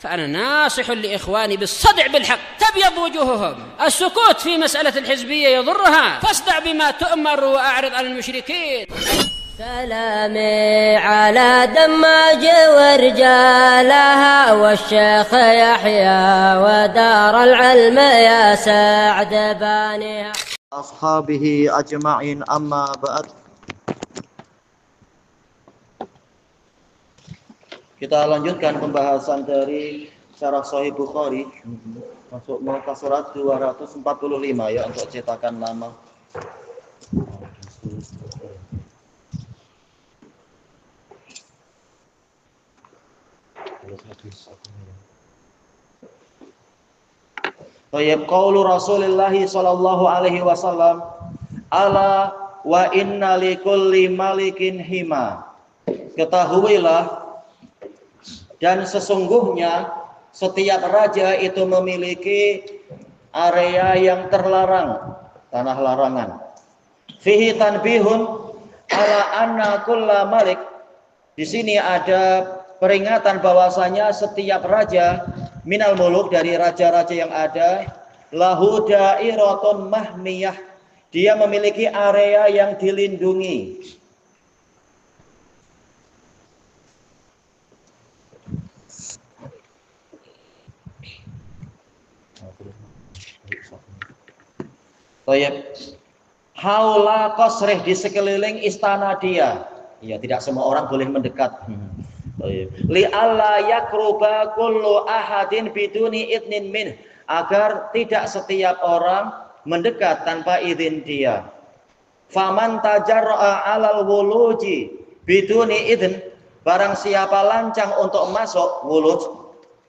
فأنا ناصح لإخواني بالصدع بالحق تبيض وجوههم. السكوت في مسألة الحزبية يضرها، فاصدع بما تؤمر وأعرض عن المشركين. سلامي على دماج ورجالها والشيخ يحيى ودار العلم يا سعد بانيها أصحابه أجمعين أما بعد. Kita lanjutkan pembahasan dari Syarah Sahih Bukhari. Masuk muka surat 245 ya untuk cetakan lama. Baik, qaulu Rasulullah sallallahu alaihi wasallam, ala wa inna likulli malikin hima. Ketahuilah dan sesungguhnya setiap raja itu memiliki area yang terlarang, tanah larangan. Fihi tanbihun ala anna kulla malik. Di sini ada peringatan bahwasanya setiap raja minal muluk, dari raja-raja yang ada, lahu dairatun mahmiyah, dia memiliki area yang dilindungi. Baik. Haula qasrih, di sekeliling istana dia. Ya, tidak semua orang boleh mendekat. Li alla yakruba kullu ahadin biduni idnin min, agar tidak setiap orang mendekat tanpa izin dia. Faman tajarra'a 'alal wuluji biduni idn, barang siapa lancang untuk masuk wuluj,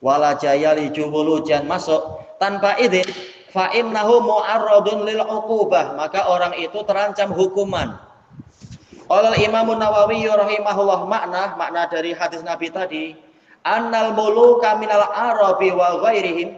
wala jayaliju wulujan, masuk tanpa izin, fa innahu mu'arradun lil 'uqubah, maka orang itu terancam hukuman. Qala Imam Nawawi rahimahullah, makna dari hadis Nabi tadi, annal muluka minal arabi wa ghairihim,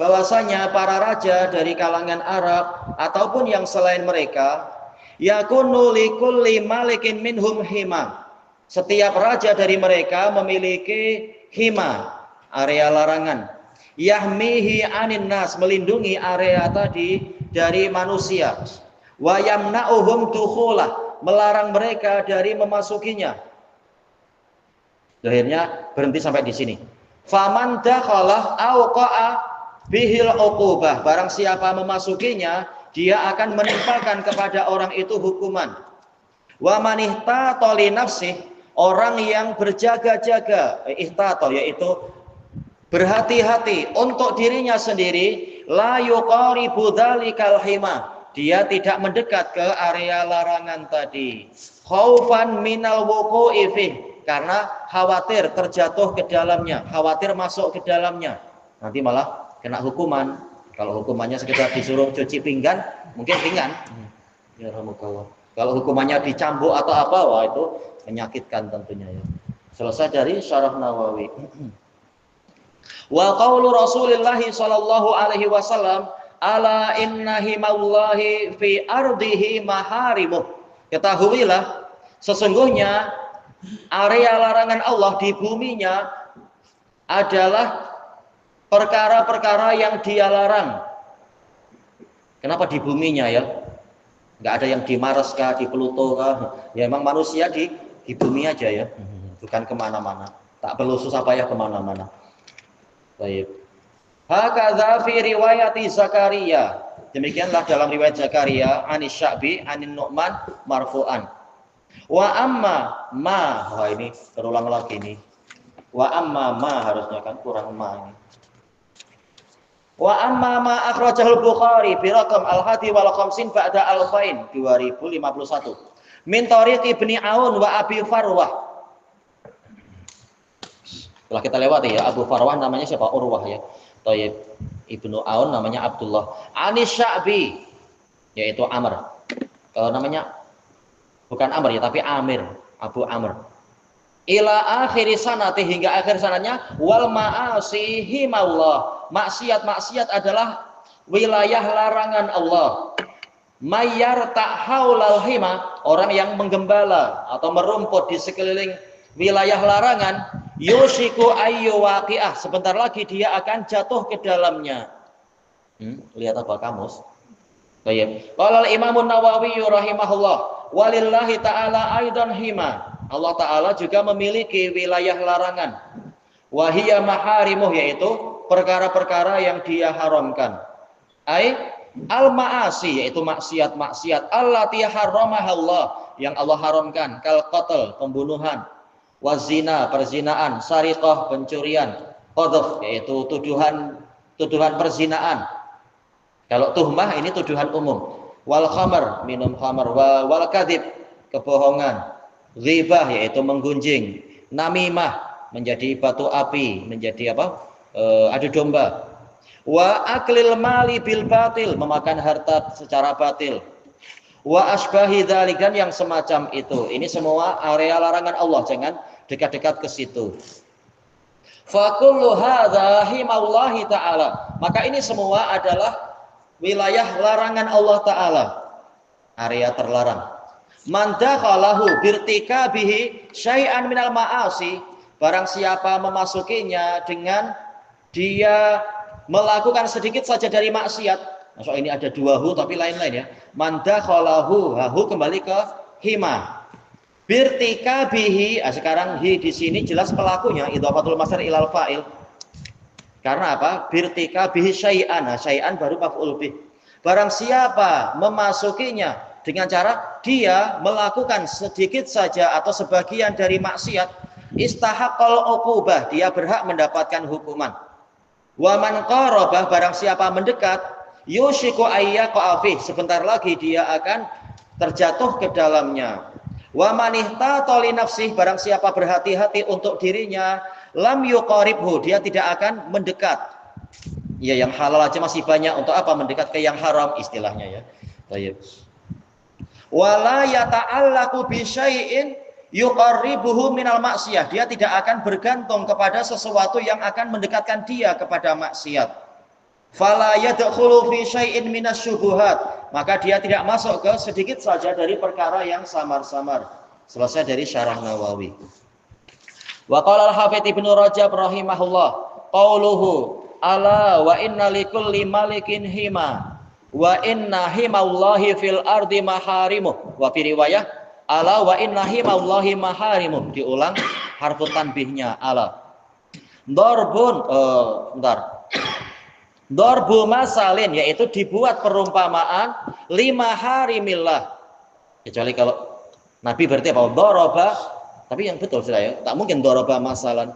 bahwasanya para raja dari kalangan Arab ataupun yang selain mereka, yakunu likulli malikin minhum hima, setiap raja dari mereka memiliki hima, area larangan, yahmihi anin nas, melindungi area tadi dari manusia, wa yamna'uhum dukhulah, melarang mereka dari memasukinya. Akhirnya berhenti sampai di sini. Faman dakhalah auqa'a bihil uqubah, barang siapa memasukinya, dia akan menimpakan kepada orang itu hukuman. Wa man ihtata li nafsih, orang yang berjaga-jaga, ihtata yaitu berhati-hati untuk dirinya sendiri, la yuqaribu dzalikal hima, dia tidak mendekat ke area larangan tadi. Khaufan minal wuqu'i fih, karena khawatir terjatuh ke dalamnya, khawatir masuk ke dalamnya, nanti malah kena hukuman. Kalau hukumannya sekedar disuruh cuci pinggan, mungkin ringan. Ya rahmukallah. Kalau hukumannya dicambuk atau apa, wah itu menyakitkan tentunya ya. Selesai dari Syarah Nawawi. Wa qaulu Rasulillah sallallahu alaihi wasallam, ala inna himallahi fi ardihi maharimuh. Ketahuilah sesungguhnya area larangan Allah di buminya adalah perkara-perkara yang dia larang. Kenapa di buminya ya? Enggak ada yang di Mars kah, di Pluto kah? Ya emang manusia di bumi aja ya, bukan kemana-mana. Tak perlu susah payah kemana-mana. Baik. Hakadza fi riwayati Zakaria, demikianlah dalam riwayat Zakaria anis Sya'bi anin Nu'man marfu'an. Wa amma ma, wah ini terulang lagi nih. Wa amma ma, harusnya kan kurang ma ini. Wa amma ma akhrajahul Bukhari bi raqam al-hadi wal khamsin ba'da al-fain 2051 min tariq Ibni Aun wa Abi Farwah. Setelah kita lewati ya, Abu Farwah namanya siapa? Urwah ya. Tayyib Ibnu Aun namanya Abdullah. Anis Sya'bi, yaitu Amr. Namanya bukan Amr ya, tapi Amir, Abu Amr. Ila akhiri sanati, hingga akhir sanatnya, wal ma'asi himallah. Maksiat-maksiat adalah wilayah larangan Allah. Mayyar ta'haulal hima, orang yang menggembala atau merumput di sekeliling wilayah larangan, Yushiku ayyu waqi'ah, sebentar lagi dia akan jatuh ke dalamnya. Lihat apa kamus? Baik. Qala al-Imam an-Nawawi rahimahullah, walillahi ta'ala aidan hima. Allah taala juga memiliki wilayah larangan. Wa hiya maharimuh, yaitu perkara-perkara yang dia haramkan. Ai al-ma'asi, yaitu maksiat-maksiat allati harramaha Allah, yang Allah haramkan, kal qatl, pembunuhan, wazina, perzinaan, sariqah, pencurian, qadhf, yaitu tuduhan perzinaan. Kalau tuhmah ini tuduhan umum. Wal khamar, minum khamar, wal kadhib, kebohongan, ghibah, yaitu menggunjing, namimah, menjadi batu api, menjadi adu domba. Wa aklil mali bil batil, memakan harta secara batil. Wa asbahi dzalikan, yang semacam itu. Ini semua area larangan Allah, jangan dekat-dekat ke situ. Fa kullu hadza himallahi ta'ala, maka ini semua adalah wilayah larangan Allah taala, area terlarang. Man dakhalahu birtikabihi syai'an minal ma'asi, barang siapa memasukinya dengan dia melakukan sedikit saja dari maksiat. Maksud ini ada dua hu tapi lain-lain ya. Man dakhalahu, hu kembali ke hima. Birtikabihi, sekarang hi di sini jelas pelakunya, idhafatul masdar ilal fa'il. Karena apa? Birtikabihi syai'an, syai'an baru maf'ul bih. Barang siapa memasukinya dengan cara dia melakukan sedikit saja atau sebagian dari maksiat, istahaqqal uqubah, dia berhak mendapatkan hukuman. Wa man qarabah, barang siapa mendekat, yushiku ayyaqa fi, sebentar lagi dia akan terjatuh ke dalamnya. Wa man ihtata li nafsih, barang siapa berhati-hati untuk dirinya, lam yuqaribhu, dia tidak akan mendekat. Ya, yang halal aja masih banyak, untuk apa mendekat ke yang haram istilahnya ya. Baik. Wala yata'allaqu bi syai'in yuqarribuhu minal maksiyah, dia tidak akan bergantung kepada sesuatu yang akan mendekatkan dia kepada maksiat. Fala yadkhulu fi syai'in minasyubuhat, maka dia tidak masuk ke sedikit saja dari perkara yang samar-samar. Selesai dari syarah Nawawi. Wa qala al-Hafidz Ibnu Rajab rahimahullah, qauluhu ala wa inna likulli malikin hima wa inna himallahi fil ardi maharimuh, wa fi riwayah ala wa inna himallahi maharimuh, diulang harfu tanbihnya ala. Darbun darbu masalin, yaitu dibuat perumpamaan lima harimillah, kecuali kalau Nabi berarti apa? Daraba, tapi yang betul sudah ya, tak mungkin daraba masalan.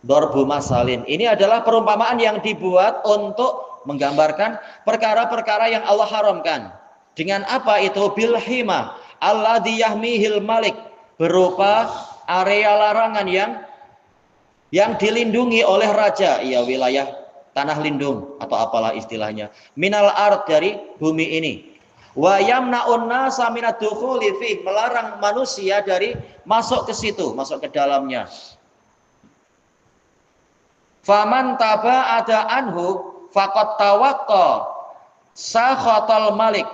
Darbu masalin, ini adalah perumpamaan yang dibuat untuk menggambarkan perkara-perkara yang Allah haramkan. Dengan apa itu? Bil hima alladzi yahmihil malik, berupa area larangan yang dilindungi oleh raja, ya wilayah tanah lindung atau apalah istilahnya, minal ard, dari bumi ini. Wa yamna'un nasa minad dukhuli fi, melarang manusia dari masuk ke situ, masuk ke dalamnya. Faman taba'ada anhu faqad tawaqqa sakhatal malik,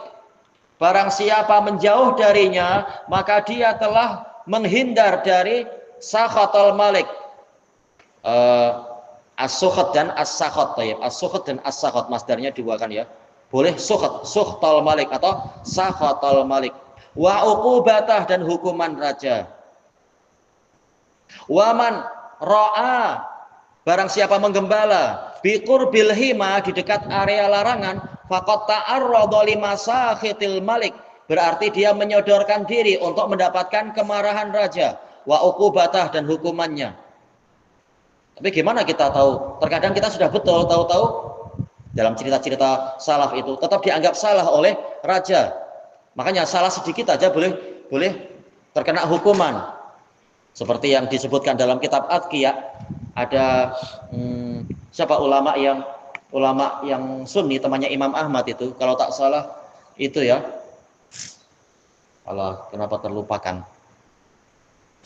barang siapa menjauh darinya maka dia telah menghindar dari sakhatal malik. As-sukhat dan as-sakhat. As-sukhat dan as-sakhat masdarnya dibuakan ya. Boleh sukhat, sukhtal malik atau sakhatal malik. Wa uqubatah, dan hukuman raja. Wa man ra'a, barang siapa menggembala biqurbil hima, di dekat area larangan, faqad ta'arrada limasakhitil malik, berarti dia menyodorkan diri untuk mendapatkan kemarahan raja. Wa uqubatah, dan hukumannya. Tapi gimana kita tahu? Terkadang kita sudah betul, tahu-tahu dalam cerita-cerita salaf itu tetap dianggap salah oleh raja. Makanya salah sedikit aja boleh terkena hukuman. Seperti yang disebutkan dalam kitab Adqiyah, ada siapa ulama yang Sunni, temannya Imam Ahmad itu, kalau tak salah itu ya. Allah, kenapa terlupakan?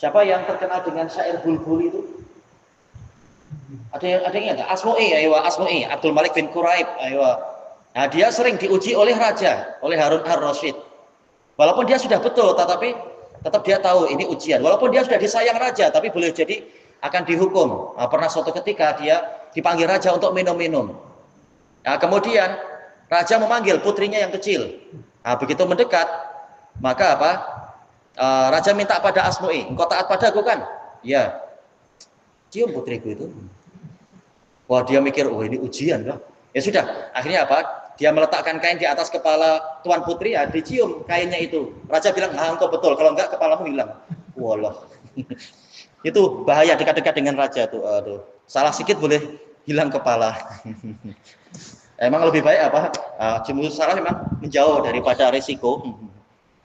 Siapa yang terkenal dengan syair Bulbul itu? Ada yang ingat? Asmu'i, Abdul Malik bin Quraib, Nah, dia sering diuji oleh raja, oleh Harun ar-Rasyid. Walaupun dia sudah betul, tetapi tetap dia tahu ini ujian. Walaupun dia sudah disayang raja, tapi boleh jadi akan dihukum. Nah, pernah suatu ketika dia dipanggil raja untuk minum-minum. Nah, kemudian raja memanggil putrinya yang kecil. Nah, begitu mendekat, maka apa? Raja minta pada Asmu'i, engkau taat padaku kan? Ya. Cium putriku itu. Wah, dia mikir, oh ini ujian lah. Ya sudah, akhirnya apa? Dia meletakkan kain di atas kepala tuan putri, ya dicium kainnya itu. Raja bilang, ah engkau betul, kalau enggak kepalamu hilang. Walah. Itu bahaya dekat-dekat dengan raja tuh. Aduh, salah sedikit boleh hilang kepala. Emang lebih baik apa? Jumhur salah memang menjauh daripada resiko.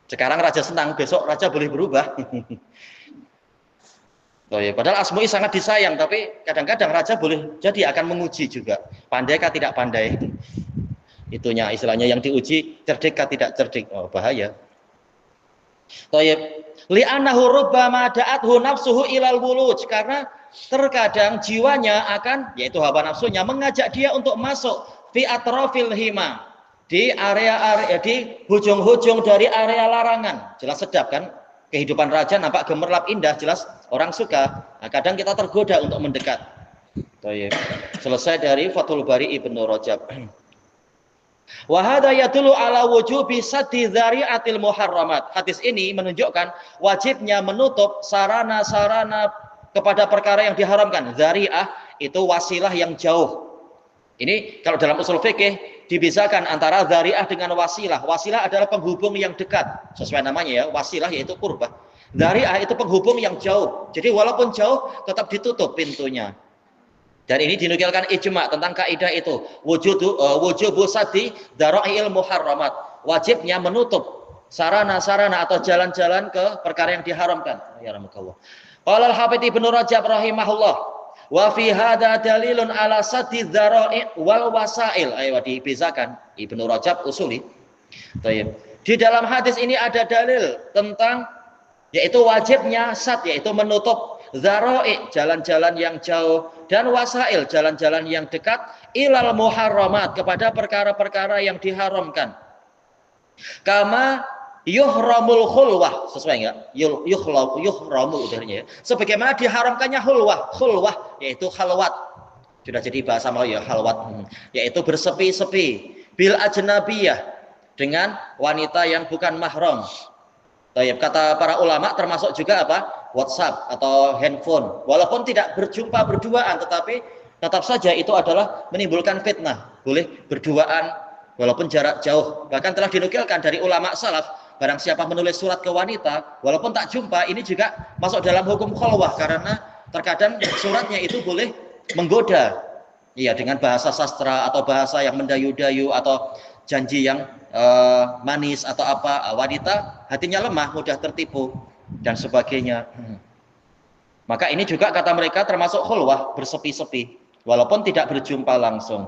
Sekarang raja senang, besok raja boleh berubah. Oh ya, padahal Asmu'i sangat disayang, tapi kadang-kadang raja boleh jadi akan menguji juga. Pandai kah tidak pandai? Itunya istilahnya yang diuji, cerdik kah tidak cerdik. Oh, bahaya. Thayyib. Li'annahu rubbama da'athu nafsuhu ilal wuluj, karena terkadang jiwanya akan, yaitu hawa nafsunya, mengajak dia untuk masuk fi atrafil hima, di area-area, di hujung-hujung dari area larangan. Jelas sedap kan? Kehidupan raja nampak gemerlap indah, jelas orang suka. Nah, kadang kita tergoda untuk mendekat. Selesai dari Fathul Bari Ibnu Rajab. Wa hadza yadullu ala wujubi saddi dzari'atil muharramat. Hadis ini menunjukkan wajibnya menutup sarana-sarana kepada perkara yang diharamkan. Dzari'ah itu wasilah yang jauh. Ini kalau dalam usul fikih dibedakan antara dzari'ah dengan wasilah. Wasilah adalah penghubung yang dekat, sesuai namanya ya. Wasilah yaitu qurbah. Dzari'ah itu penghubung yang jauh. Jadi walaupun jauh tetap ditutup pintunya. Dan ini dinukilkan ijma tentang kaidah itu. Wujubu saddi dzara'il muharramat. Wajibnya menutup sarana-sarana atau jalan-jalan ke perkara yang diharamkan. Ya rahmatullah. Qala al-Hafidz Ibnu Rajab rahimahullah. Wa fi hadza dalilun ala saddi dzara'i wal wasail. Ayo dibezakan Ibnu Rajab usuli. Baik. Di dalam hadis ini ada dalil tentang yaitu wajibnya sad, yaitu menutup dzara'i, jalan-jalan yang jauh, dan wasail, jalan-jalan yang dekat, ilal muharramat, kepada perkara-perkara yang diharamkan. Kama yuhramul khulwah, sesuai enggak? Yuhramu udahnya ya. Sebagaimana diharamkannya khulwah yaitu khalwat. Sudah jadi bahasa Melayu ya, khalwat, yaitu bersepi-sepi bil ajnabiyah, dengan wanita yang bukan mahram. Kata para ulama termasuk juga apa? WhatsApp atau handphone. Walaupun tidak berjumpa berduaan, tetapi tetap saja itu adalah menimbulkan fitnah. Boleh berduaan walaupun jarak jauh. Bahkan telah dinukilkan dari ulama salaf, barang siapa menulis surat ke wanita walaupun tak jumpa, ini juga masuk dalam hukum khalwah, karena terkadang suratnya itu boleh menggoda. Iya, dengan bahasa sastra atau bahasa yang mendayu-dayu atau janji yang manis atau apa, wanita hatinya lemah, mudah tertipu dan sebagainya. Maka ini juga kata mereka termasuk khulwah, bersepi-sepi walaupun tidak berjumpa langsung,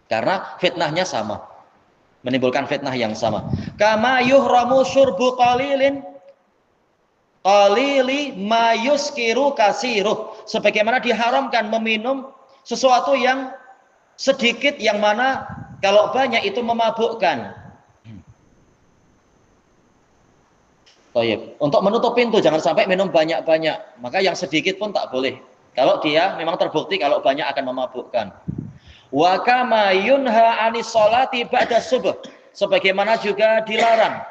karena fitnahnya sama, menimbulkan fitnah yang sama. Kama yuhramu syurbu qalili ma yuskiru kasiruh, sebagaimana diharamkan meminum sesuatu yang sedikit, yang mana kalau banyak itu memabukkan. Untuk menutup pintu jangan sampai minum banyak-banyak, maka yang sedikit pun tak boleh. Kalau dia memang terbukti kalau banyak akan memabukkan. Wa kama yunha anis sholati ba'da subuh, sebagaimana juga dilarang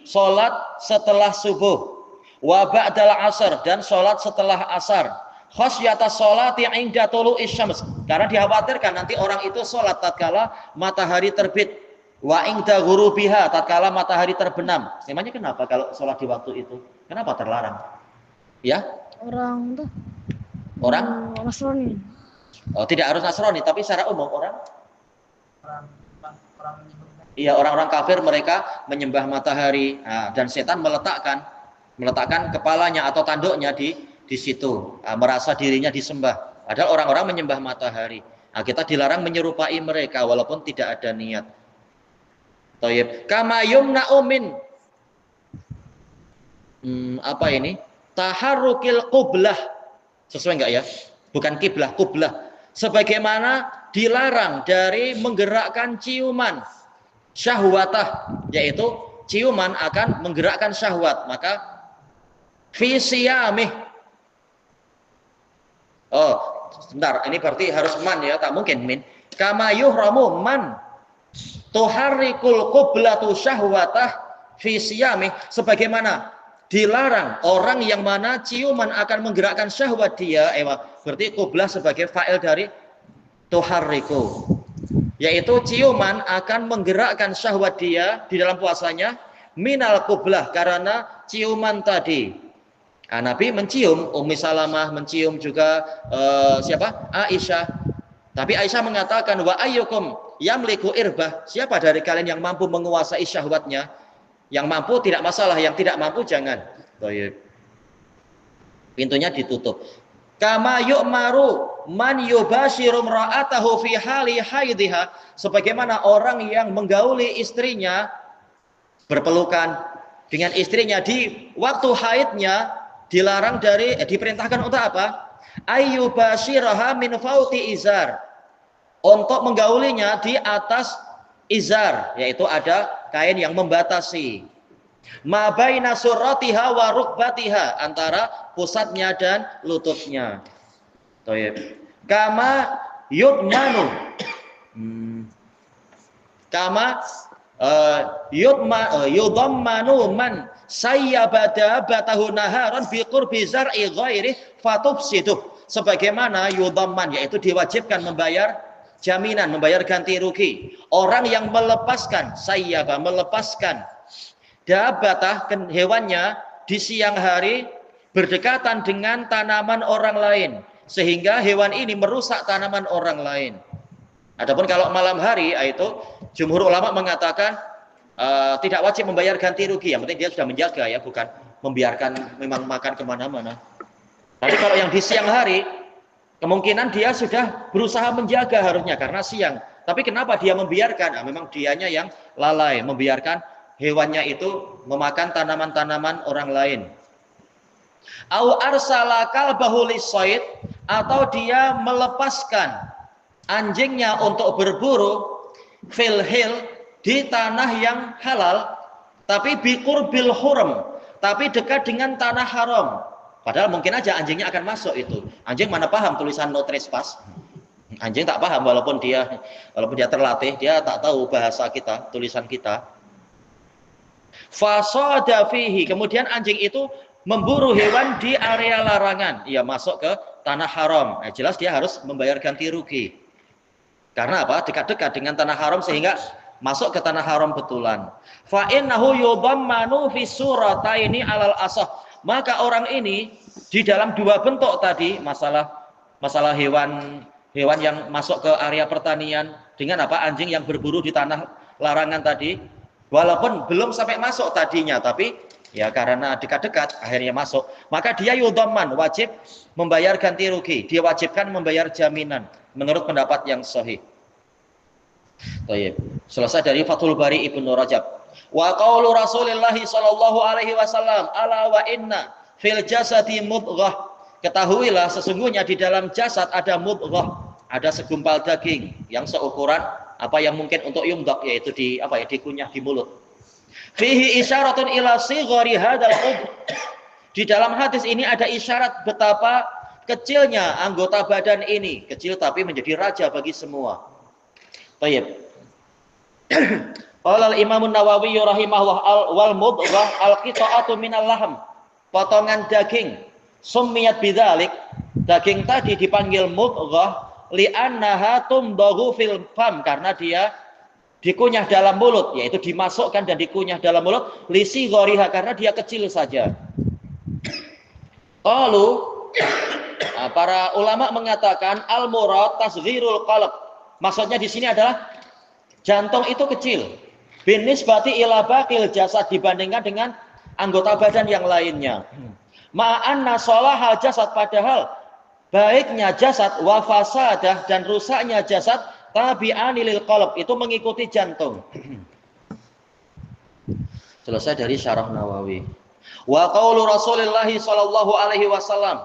salat setelah subuh. Wa ba'dal asar, dan salat setelah asar. Khasyata sholati inda tulu'is syams, karena dikhawatirkan nanti orang itu sholat tatkala matahari terbit. Wa inda ghurubiha, tatkala matahari terbenam. Memangnya kenapa kalau sholat di waktu itu? Kenapa terlarang? Ya? Orang Nasrani. Oh, tidak harus Nasrani, tapi secara umum orang iya, orang-orang kafir mereka menyembah matahari. Nah, dan setan meletakkan kepalanya atau tanduknya di situ, merasa dirinya disembah. Padahal orang-orang menyembah matahari. Nah, kita dilarang menyerupai mereka walaupun tidak ada niat. Thayyib. Kama yumna'u min apa ini? Taharrukil qublah. Sesuai enggak ya? Bukan kiblah, qublah. Sebagaimana dilarang dari menggerakkan ciuman syahwatah, yaitu ciuman akan menggerakkan syahwat. Maka fi siyamih, Oh, sebentar, ini berarti harus man ya, tak mungkin min. Kama yuhramu man tuharrikul qiblatu syahwatah fi siyami, sebagaimana dilarang orang yang mana ciuman akan menggerakkan syahwat dia. Berarti qiblah sebagai fa'il dari tuharriku, yaitu ciuman akan menggerakkan syahwat dia di dalam puasanya minal qiblah, karena ciuman tadi. Nabi mencium, Ummi Salamah mencium juga siapa? Aisyah. Tapi Aisyah mengatakan, wa ayyukum yamliku irbah, siapa dari kalian yang mampu menguasai syahwatnya? Yang mampu tidak masalah, yang tidak mampu jangan. Pintunya ditutup. Kama yu'maru man yubashiru ra'atahu fi hali haidhiha, sebagaimana orang yang menggauli istrinya, berpelukan dengan istrinya di waktu haidnya, dilarang dari diperintahkan untuk apa? Ayyubashiraha min fauqi izar, untuk menggaulinya di atas izar, yaitu ada kain yang membatasi. Ma baina surratiha wa rukbatiha, antara pusatnya dan lututnya. Thayyib. Kama yudmanu. Kama yudammanu man sayyabada batahu naharan bi qurbi zar'i ghairi fatufsiduh, sebagaimana yudamman, yaitu diwajibkan membayar jaminan, membayar ganti rugi orang yang melepaskan sayyaba, melepaskan dabatah, hewannya di siang hari berdekatan dengan tanaman orang lain, sehingga hewan ini merusak tanaman orang lain. Adapun kalau malam hari, itu jumhur ulama mengatakan tidak wajib membayar ganti rugi, yang penting dia sudah menjaga ya, bukan membiarkan memang makan kemana-mana. Tapi kalau yang di siang hari, kemungkinan dia sudah berusaha menjaga harusnya karena siang. Tapi kenapa dia membiarkan? Memang dianya yang lalai, membiarkan hewannya itu memakan tanaman-tanaman orang lain. Au arsala kalbahu lisayd, atau dia melepaskan anjingnya untuk berburu fil hil, di tanah yang halal, tapi biqurbil huram, tapi dekat dengan tanah haram. Padahal mungkin aja anjingnya akan masuk itu. Anjing mana paham tulisan no trespass? Anjing tak paham, walaupun dia terlatih, dia tak tahu bahasa kita, tulisan kita. Fasada fihi, kemudian anjing itu memburu hewan di area larangan, ia masuk ke tanah haram. Jelas dia harus membayar ganti rugi. Karena apa? Dekat-dekat dengan tanah haram sehingga masuk ke tanah haram betulan. Fa innahu yudammanu fi surataini alal asah. Maka orang ini di dalam dua bentuk tadi, masalah hewan yang masuk ke area pertanian dengan apa? Anjing yang berburu di tanah larangan tadi, walaupun belum sampai masuk tadinya, tapi ya karena dekat-dekat akhirnya masuk, maka dia yudamman, wajib membayar ganti rugi, dia wajibkan membayar jaminan menurut pendapat yang sahih. Baik. Selesai dari Fathul Bari Ibnu Rajab. Wa qaulu Rasulillah sallallahu alaihi wasallam, ala wa inna fil jasadi mudghah. Ketahuilah sesungguhnya di dalam jasad ada mudghah, ada segumpal daging yang seukuran apa yang mungkin untuk yumdak, yaitu dikunyah di mulut. Fihi isyaratun ila sighari hadzal udh. Di dalam hadis ini ada isyarat betapa kecilnya anggota badan ini, kecil tapi menjadi raja bagi semua. Baik. Qala al-Imam an-Nawawi rahimahullah, wal mudghah al-qita'atu minal lahm, potongan daging, summiyat bidzalik, daging tadi dipanggil mudghah li'annaha tumdaghu fil fam, karena dia dikunyah dalam mulut, yaitu dimasukkan dan dikunyah dalam mulut, lisi ghoriha, karena dia kecil saja. Qalu, para ulama mengatakan al-murad tasghirul qalb, maksudnya di sini adalah jantung itu kecil, binisbati ila baqil jasad, dibandingkan dengan anggota badan yang lainnya. Ma'anna sholahal jasad, padahal baiknya jasad wa fasadah, dan rusaknya jasad tabi'ani lil qalb, itu mengikuti jantung. Selesai dari syarah Nawawi. Wa qaulu Rasulillah sallallahu alaihi wasallam,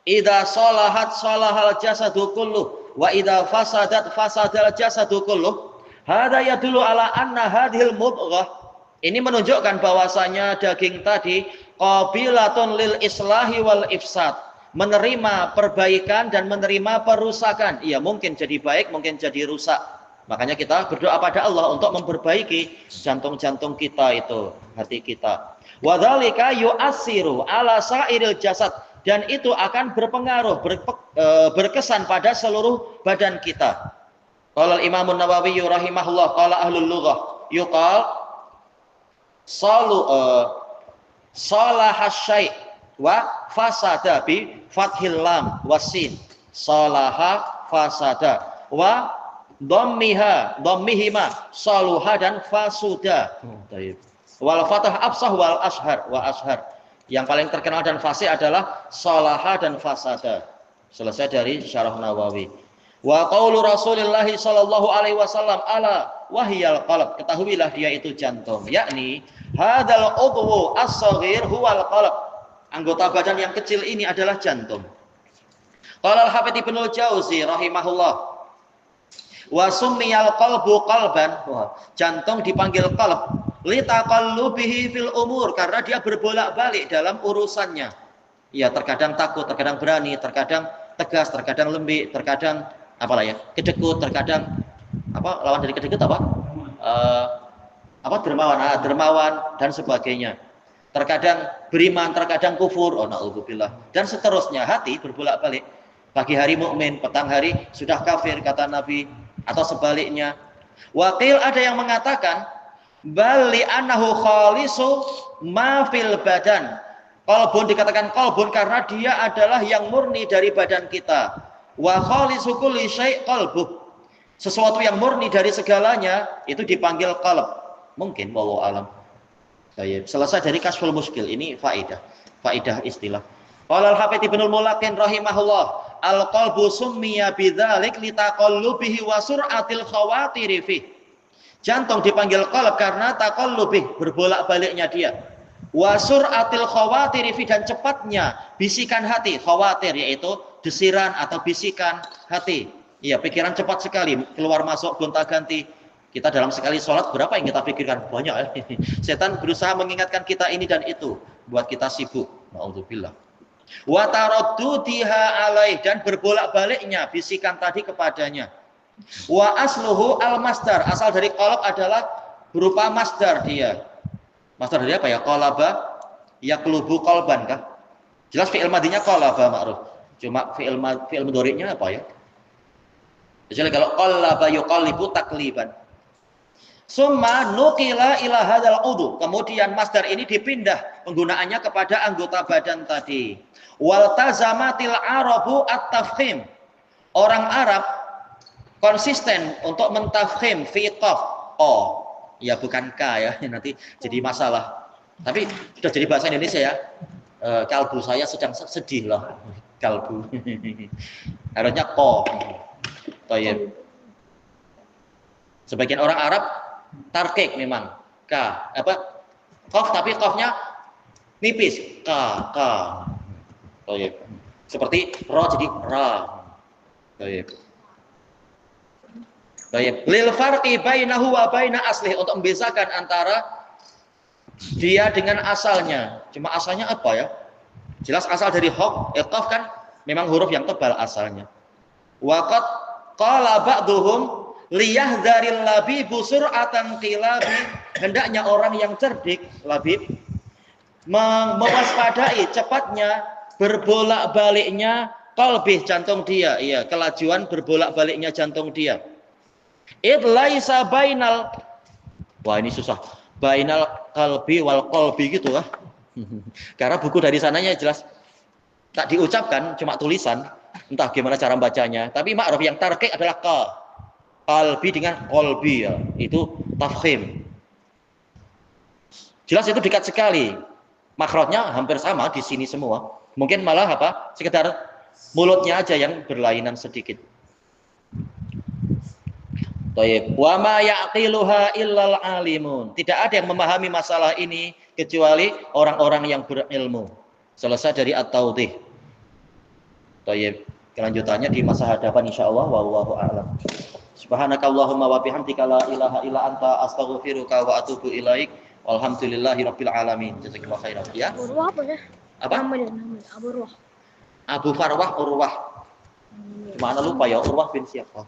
idza salahat salahal jasadu kulluh wa idza fasadat fasadal jasadu kulluh. Hada yadullu ala anna hadhil mudghah, ini menunjukkan bahwasanya daging tadi qabilatun lil islahi wal ifsad, menerima perbaikan dan menerima perusakan. Iya, mungkin jadi baik, mungkin jadi rusak. Makanya kita berdoa pada Allah untuk memperbaiki jantung-jantung kita itu, hati kita. Wa dzalika yu'assiru ala sa'iril jasad, dan itu akan berpengaruh, berkesan pada seluruh badan kita. Qala Imam Nawawi rahimahullah, qala ahlul lughah yuqal salaha syai' wa fasada bi fathil lam wasin. Salaha fasada wa dhammihima saluha dan fasuda. Wal fatah afsah wal ashar wa ashar. Yang paling terkenal dan fasih adalah salaha dan fasada. Selesai dari Syarah Nawawi. Wa qaulu Rasulillah sallallahu alaihi wasallam ala wahyal qalb. Ketahuilah dia itu jantung, yakni hadzal udwu as-shaghir huwal qalb. Anggota badan yang kecil ini adalah jantung. Qala al-Hafidz Ibnu Jauzi rahimahullah, wa summiyal qalbu qalban. Jantung dipanggil qalb litaqallubihi fil umur, karena dia berbolak-balik dalam urusannya. Ya, terkadang takut, terkadang berani, terkadang tegas, terkadang lembik, terkadang apalah ya, kedekut, terkadang apa lawan dari kedekut apa? Dermawan dan sebagainya. Terkadang beriman, terkadang kufur. Oh, naudzubillah. Dan seterusnya, hati berbolak-balik. Pagi hari mukmin, petang hari sudah kafir kata Nabi, atau sebaliknya. Wakil ada yang mengatakan bali annahu khalisu ma fil badan. Qalbun dikatakan qalbun karena dia adalah yang murni dari badan kita. Wa khalisu kulli syai' qalbuh. Sesuatu yang murni dari segalanya itu dipanggil qalb. Mungkin wallahu alam. Baik, selesai dari Kasful Muskil. Ini faidah istilah. Qala al-Hafidz Ibnu Mulakin rahimahullah, al-qalbu summiya bidzalik litaqallubihi wa sur'atil khawatiri fi. Jantung dipanggil qalb karena taqallubih, berbolak-baliknya dia. Wa sur'atil khawatiri fi, dan cepatnya bisikan hati. Khawatir yaitu desiran atau bisikan hati. Iya, pikiran cepat sekali, keluar masuk gonta-ganti. Kita dalam sekali sholat berapa yang kita pikirkan? Banyak. Setan berusaha mengingatkan kita ini dan itu, buat kita sibuk. Na'udzubillah. Wa taraddudiha alaih, dan berbolak-baliknya bisikan tadi kepadanya. Wa asluhu al-masdar, asal dari qalb adalah berupa masdar dia. Masdar dari apa ya? Qalaba yaqlubu qalban kah? Jelas fi'il madinya qalaba ma'ruf. Cuma fi'il mudhari'nya apa ya? Jadi kalau qalaba yuqallibu taqliban. Summa nuqila ila hadzal udhu. Kemudian masdar ini dipindah penggunaannya kepada anggota badan tadi. Wal tazamatil arabu at-tafkhim. Orang Arab konsisten untuk mentafkhim fi qaf. Oh, ya bukan K ya, nanti jadi masalah. Tapi sudah jadi bahasa Indonesia ya. Kalbu saya sedang sedih loh. Kalbu. Harusnya ko. Thayyib. Sebagian orang Arab tarkik memang K apa qaf, tapi qafnya nipis K. Thayyib. Seperti ra jadi ra. Thayyib. Baik, lil farqi bainahu wa baina aslih, untuk membedakan antara dia dengan asalnya. Cuma asalnya apa ya? Jelas asal dari qaf kan memang huruf yang tebal asalnya. Wa qad qala ba'dhum liyahdharil labibu sur'atan qilabi, hendaknya orang yang cerdik, labib, mewaspadai cepatnya berbolak-baliknya qalbi, jantung dia. Iya, kelajuan berbolak-baliknya jantung dia. Idlaisa bainal, wah ini susah, bainal qalbi wal qalbi gitu lah. Karena buku dari sananya jelas tak diucapkan, cuma tulisan, entah gimana cara bacanya. Tapi ma'ruf yang tarqiq adalah qalbi dengan qalbi ya, itu tafkhim. Jelas itu dekat sekali. Makhrajnya hampir sama di sini semua. Mungkin malah apa? Sekedar mulutnya aja yang berlainan sedikit. Baik, wa ma yaqiluha illal alimun. Tidak ada yang memahami masalah ini kecuali orang-orang yang berilmu. Selesai dari at-tawdih. Baik, kelanjutannya di masa hadapan insyaallah, wallahu a'lam. Subhanakallahumma wa bihamdika la ilaha illa anta astaghfiruka wa atubu ilaik. Walhamdulillahirabbil alamin. Jazakallahu khairan. Ya. Abu Ruh apa ya? Apa? Nama Abu Ruh. Abu Farwah Urwah. Mana lupa ya Urwah bin siapa?